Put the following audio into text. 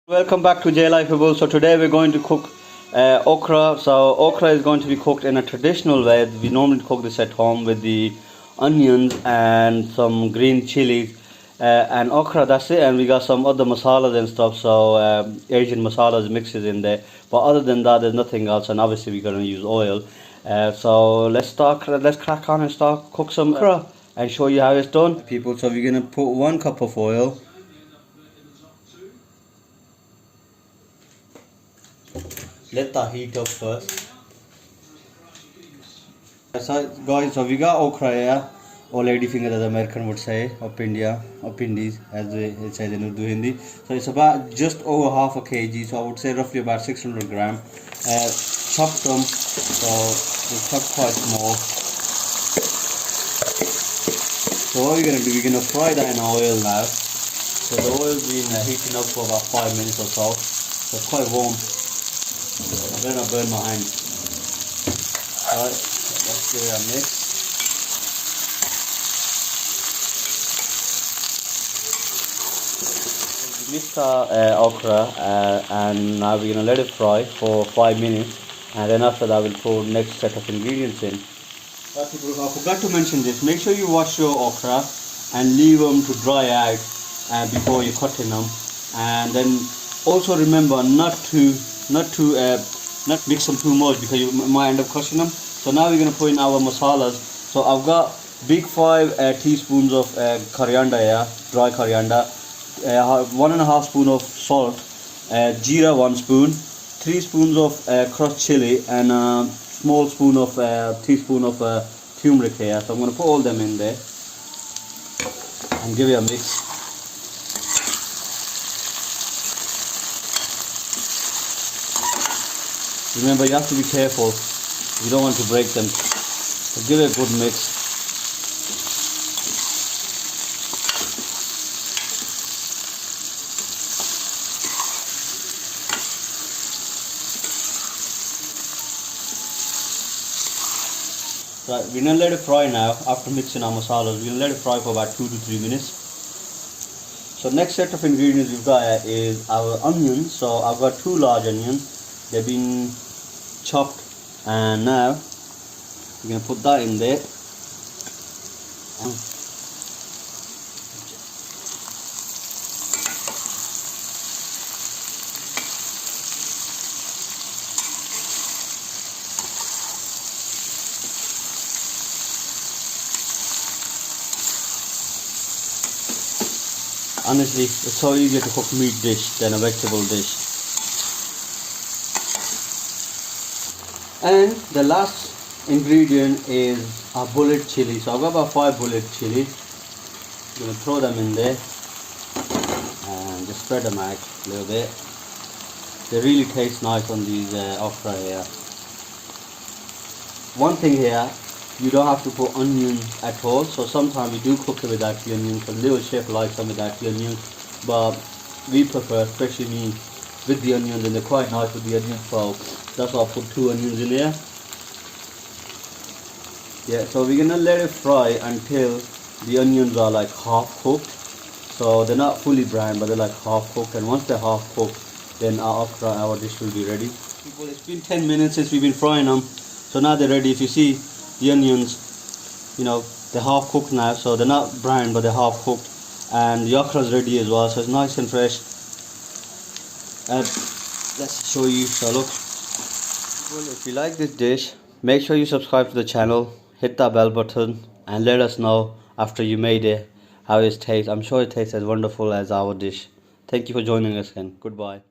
Welcome back to Jlifeable. So today we're going to cook okra. So okra is going to be cooked in a traditional way. We normally cook this at home with the onions and some green chilies and okra. That's it. And we got some other masalas and stuff. So Asian masalas mixes in there. But other than that, there's nothing else. And obviously we're going to use oil. So let's crack on and start cook some okra and show you how it's done, people. So we're going to put 1 cup of oil. Let that heat up first. So guys, so we got okra here, or lady finger as American would say, up India, up Indies as it says in Urdu Hindi. So it's about just over half a kg, so I would say roughly about 600 gram. Chopped them, so they're chopped quite small. So what we're going to do, we're going to fry that in oil now. So the oil's been heating up for about 5 minutes or so, so it's quite warm. I better not burn my hand. Alright, let's give it a mix. We mixed our okra and now we're going to let it fry for 5 minutes, and then after that we'll put next set of ingredients in. Right, people, I forgot to mention this. Make sure you wash your okra and leave them to dry out before you cutting them, and then also remember not mix them too much because you might end up crushing them. So now we're going to put in our masalas. So I've got big 5 teaspoons of coriander here, dry coriander, 1.5 spoon of salt, Jira 1 spoon, 3 spoons of crushed chili, and a small spoon of teaspoon of turmeric here. So I'm going to put all them in there and give it a mix. Remember, you have to be careful, you don't want to break them, so give it a good mix. Right, we're going to let it fry now. After mixing our masalas, we're going to let it fry for about 2 to 3 minutes. So next set of ingredients we've got here is our onions. So I've got 2 large onions, they've been chopped, and now we're going to put that in there. Honestly, it's so easier to cook meat dish than a vegetable dish. And the last ingredient is our bullet chili. So I've got about 5 bullet chilies. I'm going to throw them in there and just spread them out a little bit. They really taste nice on these okra here. One thing here, you don't have to put onion at all. So sometimes we do cook it without the onion, because little chef likes them without the onion, but we prefer, especially me, with the onions, and they're quite nice with the onions. So that's why I put 2 onions in here. Yeah, so we're gonna let it fry until the onions are like half cooked. So they're not fully brown, but they're like half cooked. And once they're half cooked, then our okra, our dish will be ready. People, it's been 10 minutes since we've been frying them. So now they're ready. If you see the onions, you know, they're half cooked now. So they're not brown, but they're half cooked. And the okra is ready as well. So it's nice and fresh. Let's show you. So look. Well, if you like this dish, make sure you subscribe to the channel, hit that bell button, and let us know after you made it how it tastes. I'm sure it tastes as wonderful as our dish. Thank you for joining us again. Goodbye.